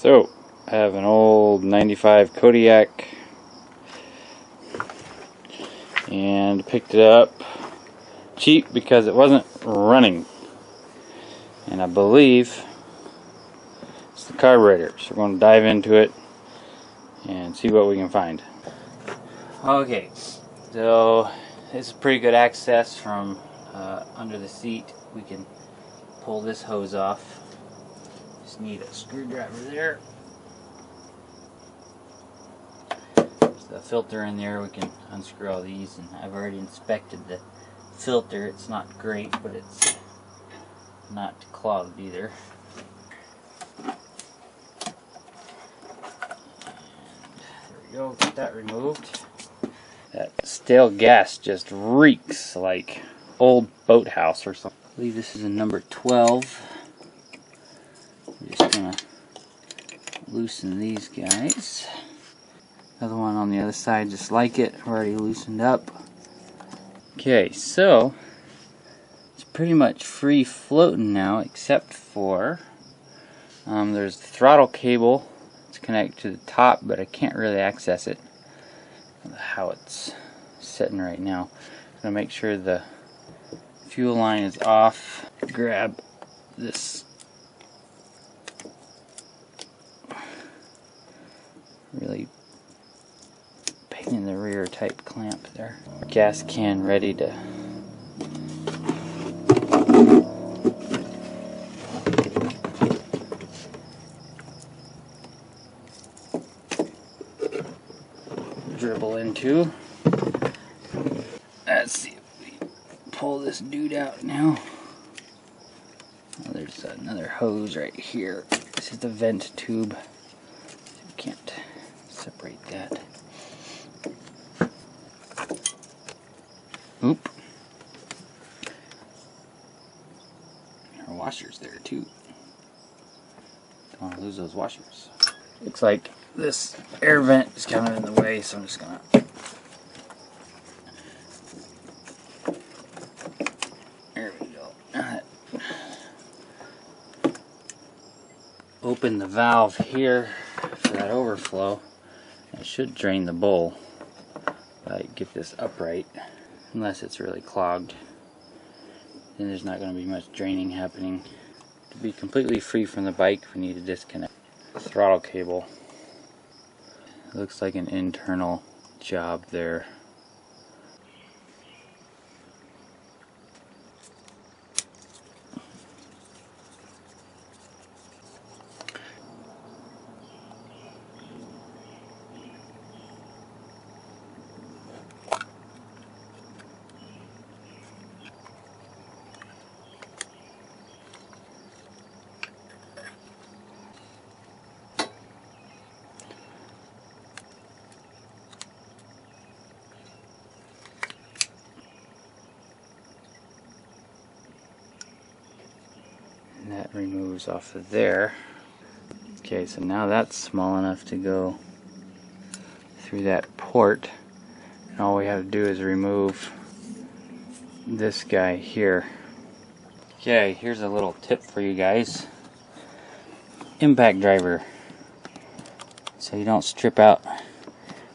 So, I have an old 95 Kodiak and picked it up cheap because it wasn't running. And I believe it's the carburetor. So we're going to dive into it and see what we can find. Okay, so this is pretty good access from under the seat. We can pull this hose off. Just need a screwdriver there. There's the filter in there. We can unscrew all these, and I've already inspected the filter. It's not great, but it's not clogged either. And there we go, get that removed. That stale gas just reeks like old boathouse or something. I believe this is a number 12. We're just gonna loosen these guys. Another one on the other side just like it, already loosened up. Okay, so it's pretty much free floating now, except for there's the throttle cable. It's connected to the top, but I can't really access it. How it's sitting right now. I'm gonna make sure the fuel line is off. Grab this really pain in the rear type clamp there. Gas can ready to dribble into. Let's see if we pull this dude out now. Oh, there's another hose right here. This is the vent tube. You can't separate that. Oop. There are washers there too. Don't want to lose those washers. Looks like this air vent is kind of in the way, so I'm just gonna there we go. Open the valve here for that overflow. It should drain the bowl. But get this upright, unless it's really clogged. Then there's not going to be much draining happening. To be completely free from the bike, we need to disconnect the throttle cable. It looks like an internal job there. And that removes off of there. Okay, so now that's small enough to go through that port. And all we have to do is remove this guy here. Okay, here's a little tip for you guys. Impact driver. So you don't strip out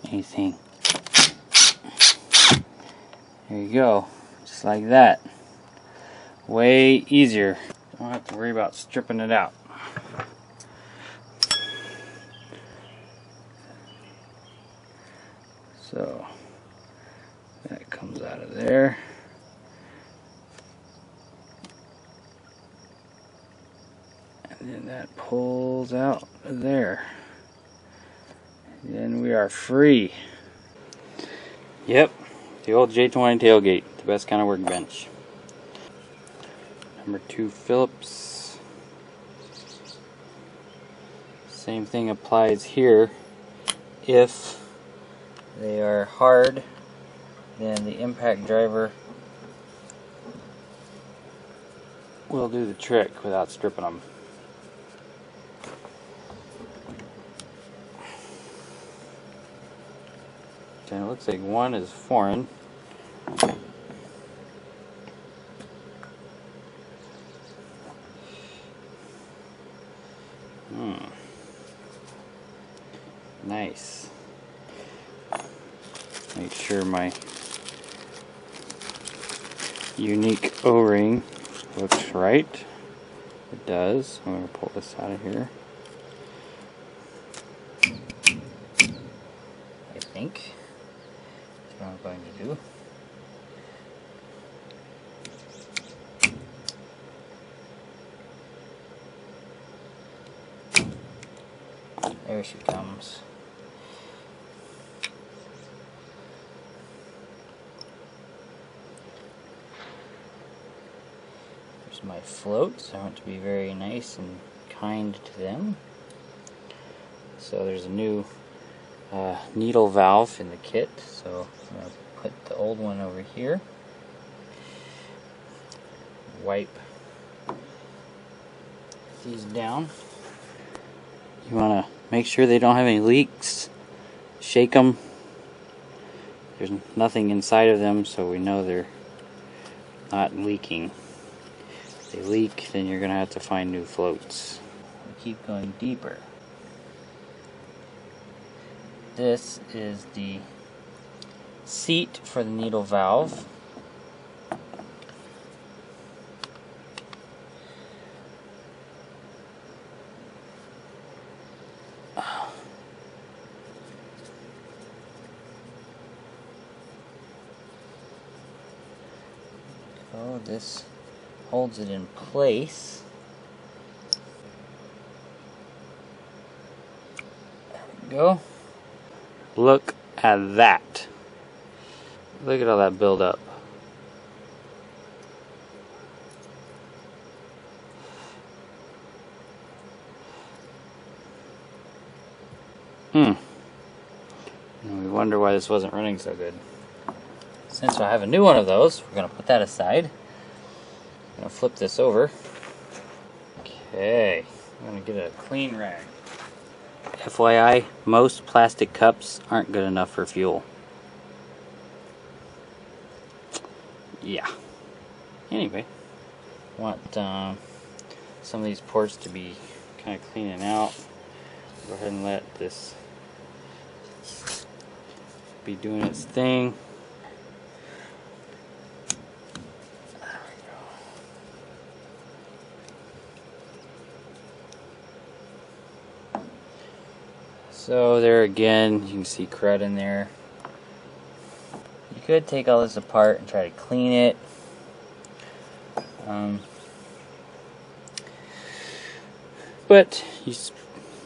anything. There you go. Just like that. Way easier. Don't have to worry about stripping it out. So that comes out of there. And then that pulls out of there. And then we are free. Yep, the old J20 tailgate, the best kind of workbench. Number 2 Phillips. Same thing applies here. If they are hard, then the impact driver will do the trick without stripping them. And it looks like one is foreign. Nice. Make sure my unique O-ring looks right. It does. I'm going to pull this out of here. I think that's what I'm going to do. There she comes. There's my floats. I want to be very nice and kind to them. So there's a new needle valve in the kit. So I'm going to put the old one over here. Wipe these down. You want to make sure they don't have any leaks. Shake them. There's nothing inside of them, so we know they're not leaking. If they leak, then you're going to have to find new floats. We keep going deeper. This is the seat for the needle valve. Oh, this holds it in place. There we go. Look at that. Look at all that buildup. And we wonder why this wasn't running so good. Since I have a new one of those, we're going to put that aside. I'm going to flip this over. Okay, I'm going to get a clean rag. FYI, most plastic cups aren't good enough for fuel. Yeah. Anyway, want some of these ports to be kind of cleaning out. Go ahead and let this be doing its thing. So there again, you can see crud in there. You could take all this apart and try to clean it. But you just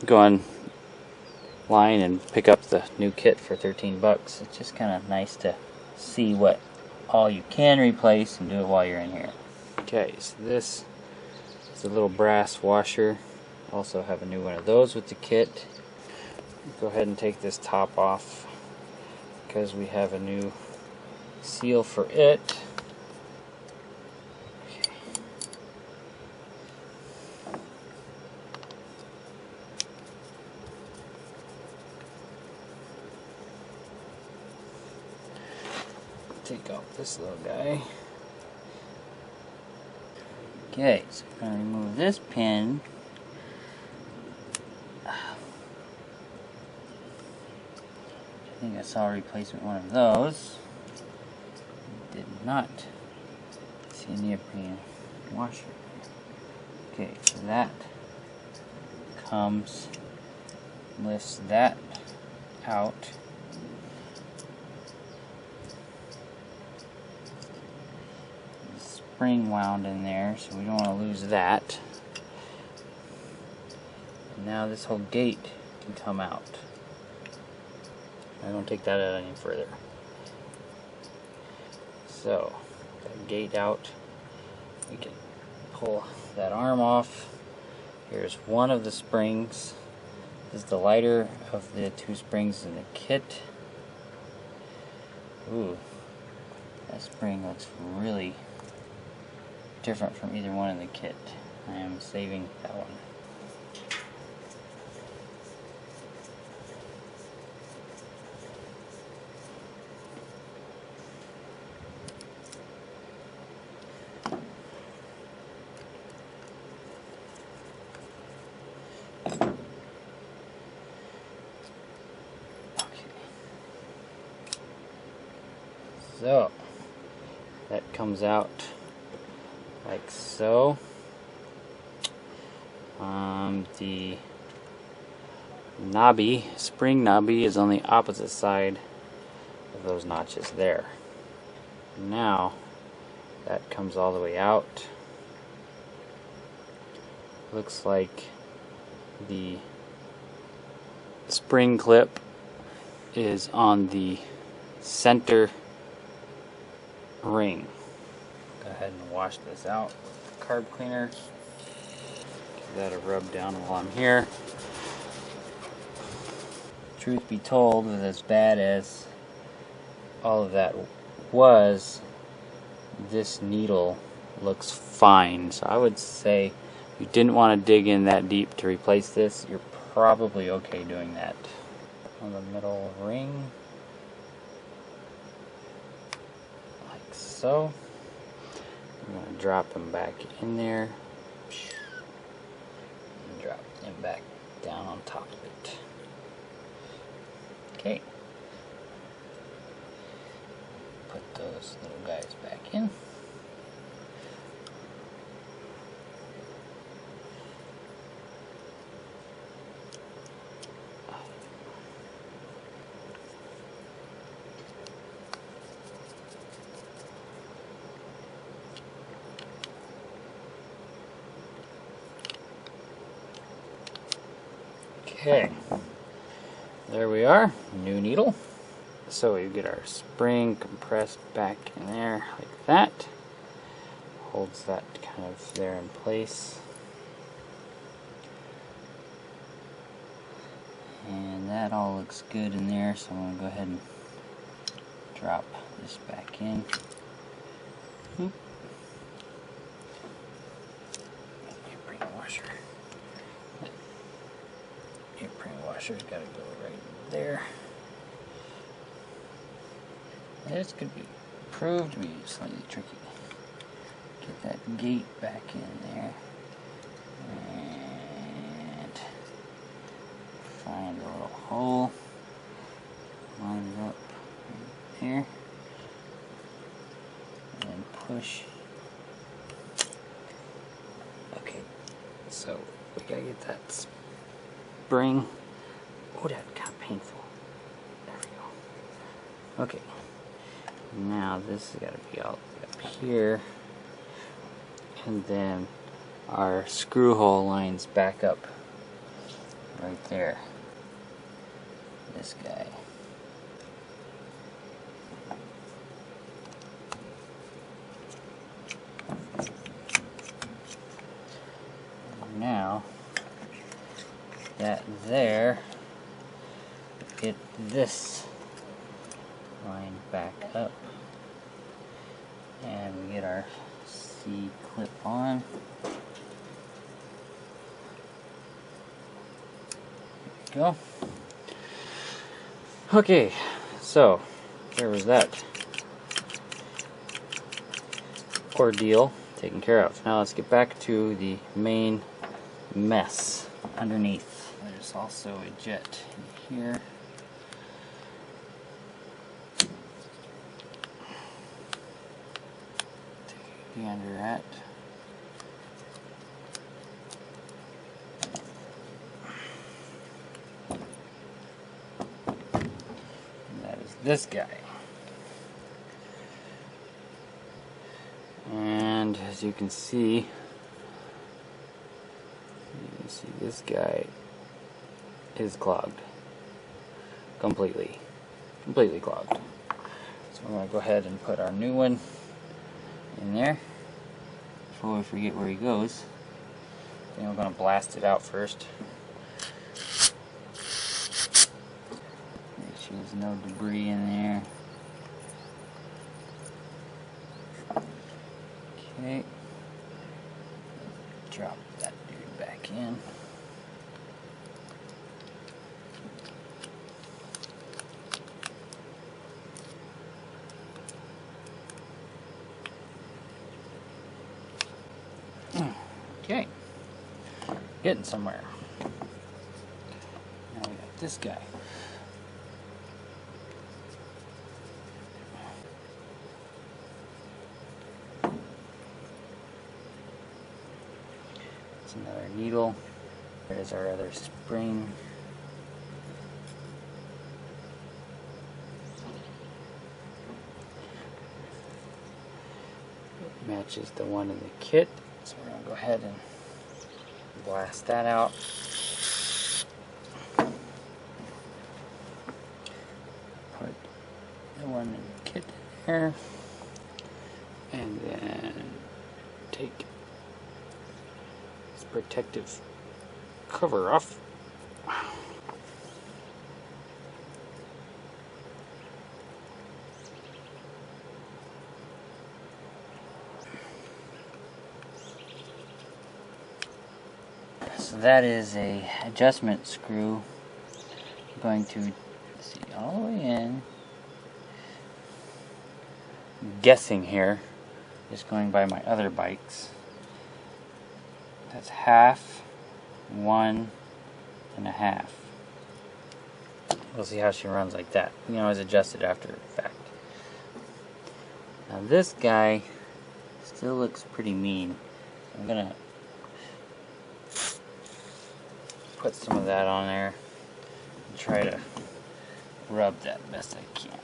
go online and pick up the new kit for 13 bucks. It's just kind of nice to see what all you can replace and do it while you're in here. Okay, so this is a little brass washer. Also have a new one of those with the kit. Go ahead and take this top off because we have a new seal for it. Okay. Take off this little guy. Okay, so I'm going to remove this pin. I think I saw a replacement one of those. Did not see a neoprene washer. Okay, so that comes, lifts that out. The spring wound in there, so we don't want to lose that. And now this whole gate can come out. I don't take that out any further. So, that gate out, we can pull that arm off. Here's one of the springs. This is the lighter of the two springs in the kit. Ooh, that spring looks really different from either one in the kit. I am saving that one. So that comes out like so. The knobby, spring knobby, is on the opposite side of those notches there. Now that comes all the way out. Looks like the spring clip is on the center ring. Go ahead and wash this out with the carb cleaner. Give that a rub down while I'm here. Truth be told, with as bad as all of that was, this needle looks fine. So I would say if you didn't want to dig in that deep to replace this, you're probably okay doing that. On the middle ring, like so. I'm going to drop them back in there and drop them back down on top of it. Okay. Put those little guys back in. Okay, there we are, new needle. So we get our spring compressed back in there like that. Holds that kind of there in place. And that all looks good in there, so I'm going to go ahead and drop this back in. Apron washer. Apron washer's got to go right there. This could be proved to be slightly tricky. Get that gate back in there and find a little hole. Line it up right there and push. Okay, so we gotta get that spring. Oh, that got painful. There we go. Okay. Now this has got to be all up here, and then our screw hole lines back up right there. This guy. Now that there, get this line back up, and we get our C clip on. There we go. Okay, so there was that ordeal taken care of. Now let's get back to the main mess underneath. There's also a jet in here. Under that. And that is this guy. And as you can see this guy is clogged. Completely clogged. So I'm going to go ahead and put our new one in there before we forget where he goes. Then we're going to blast it out first. Make sure there's no debris in there. Okay. Drop that dude back in. Okay, getting somewhere. Now we got this guy. needle. There's our other spring. It matches the one in the kit, so we're going to go ahead and blast that out. Put the one in the kit there, and then take this protective cover off. So that is a adjustment screw. I'm going to see all the way in. I'm guessing here, just going by my other bikes. That's half, 1.5. We'll see how she runs like that. You can always adjust it after the fact. Now this guy still looks pretty mean. I'm gonna put some of that on there and try to rub that best I can.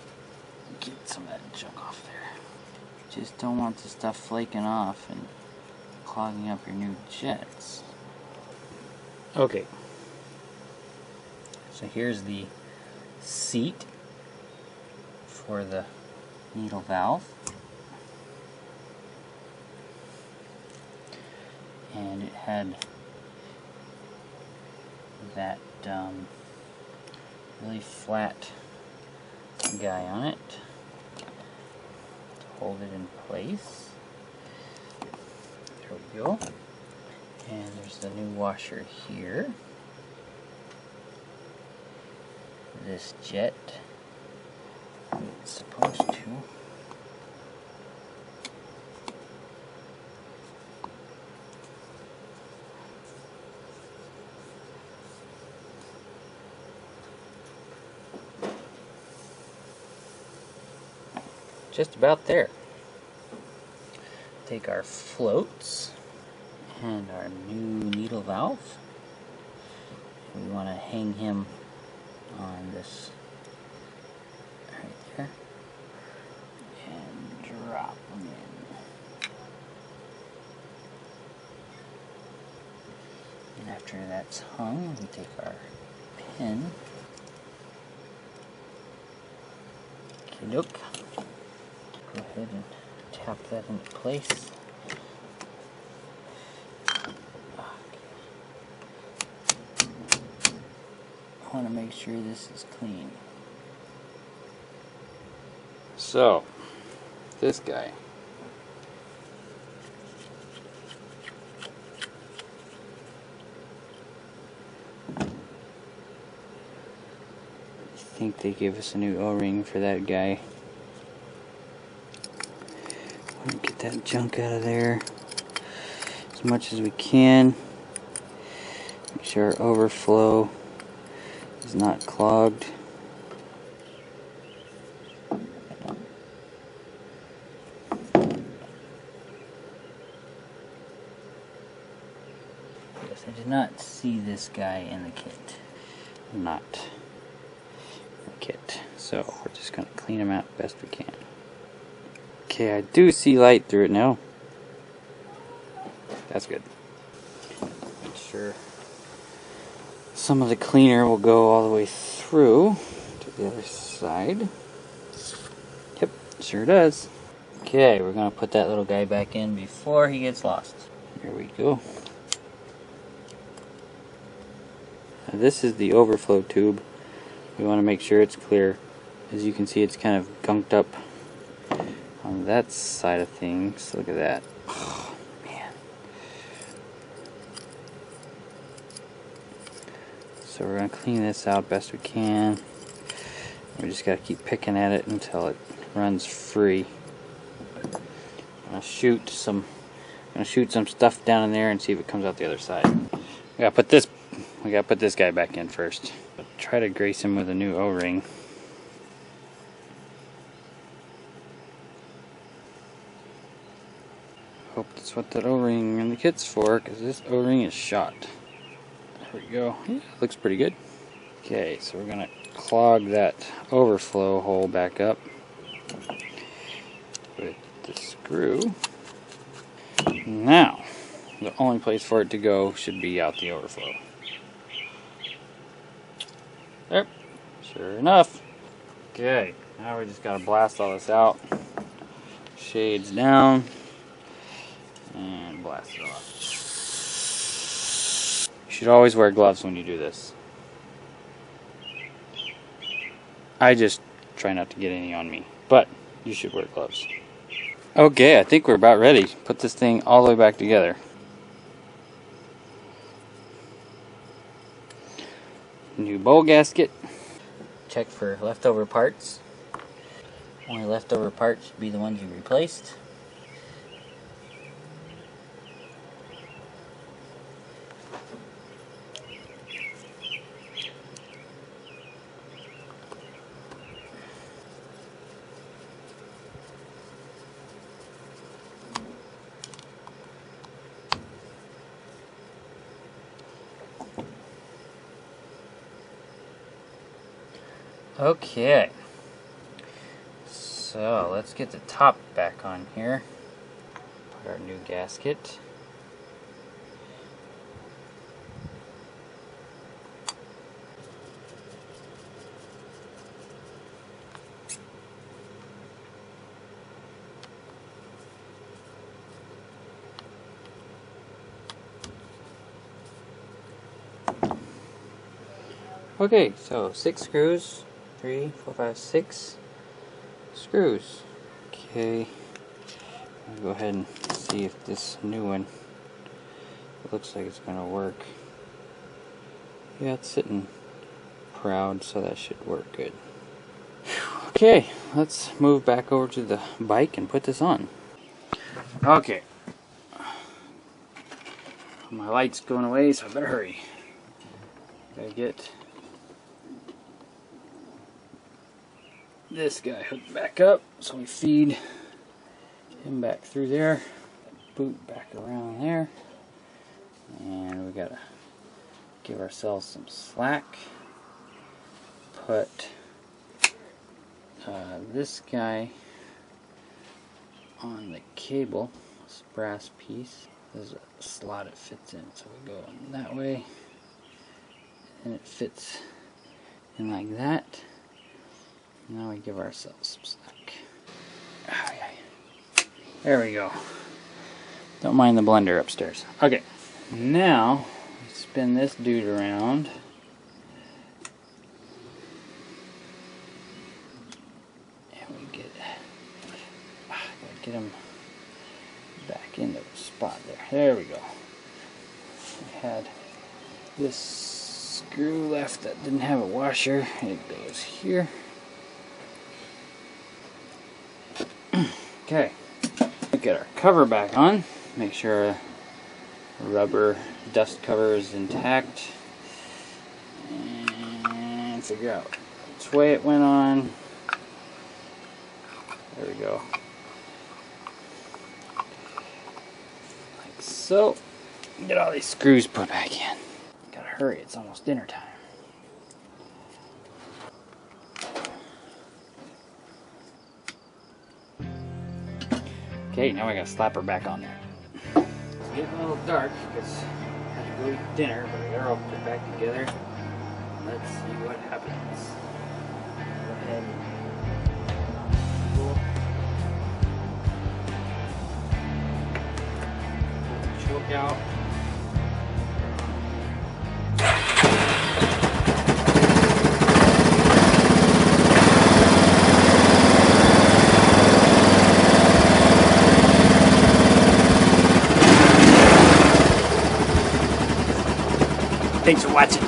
Get some of that junk off there. Just don't want the stuff flaking off and clogging up your new jets. Okay, so here's the seat for the needle valve, and it had that really flat guy on it to hold it in place. There we go. And there's the new washer here. This jet, it's supposed to. Just about there. Take our floats and our new needle valve. We want to hang him on this right there and drop him in. And after that's hung, we take our pin. Okay, look. Go ahead and tap that into place. I want to make sure this is clean. So, this guy. I think they gave us a new O-ring for that guy. Get that junk out of there as much as we can. Make sure our overflow is not clogged. Yes, I did not see this guy in the kit. Not in the kit. So we're just going to clean him out best we can. Okay, I do see light through it now. That's good. Make sure some of the cleaner will go all the way through to the other side. Yep, sure does. Okay, we're going to put that little guy back in before he gets lost. Here we go. Now this is the overflow tube. We want to make sure it's clear. As you can see, it's kind of gunked up on that side of things. Look at that. Oh, man. So we're going to clean this out best we can. We just got to keep picking at it until it runs free. I'm going to shoot some stuff down in there and see if it comes out the other side. We got to put this guy back in first. Try to grace him with a new O-ring. Hope this that's what that O-ring in the kit's for, because this O-ring is shot. There we go. Yeah, looks pretty good. Okay, so we're going to clog that overflow hole back up with the screw. Now, the only place for it to go should be out the overflow. There, sure enough. Okay, now we just got to blast all this out. Shades down and blast it off. You should always wear gloves when you do this. I just try not to get any on me, but you should wear gloves. Okay, I think we're about ready to put this thing all the way back together. New bowl gasket. Check for leftover parts. Only leftover parts should be the ones you replaced. Okay, so let's get the top back on here. Put our new gasket. Okay, so 6 screws. 3, 4, 5, 6 screws. Okay, I'll go ahead and see if this new one looks like it's going to work. Yeah, it's sitting proud, so that should work good. Okay, let's move back over to the bike and put this on. Okay, my light's going away, so I better hurry. Gotta get this guy hooked back up, so we feed him back through there, boot back around there, and we gotta give ourselves some slack. Put this guy on the cable, this brass piece. There's a slot it fits in, so we go in that way, and it fits in like that. Now we give ourselves some slack. There we go. Don't mind the blender upstairs. Okay, now spin this dude around. And we get him back into the spot there. There we go. We had this screw left that didn't have a washer. It goes here. Okay, we get our cover back on, make sure our rubber dust cover is intact, and figure out which way it went on. There we go. Like so. Get all these screws put back in. Gotta hurry, it's almost dinner time. Okay, now I gotta slap her back on there. It's getting a little dark because I have to go eat dinner, but I got her all put back together. Let's see what happens. Go ahead and choke out. Thanks for watching.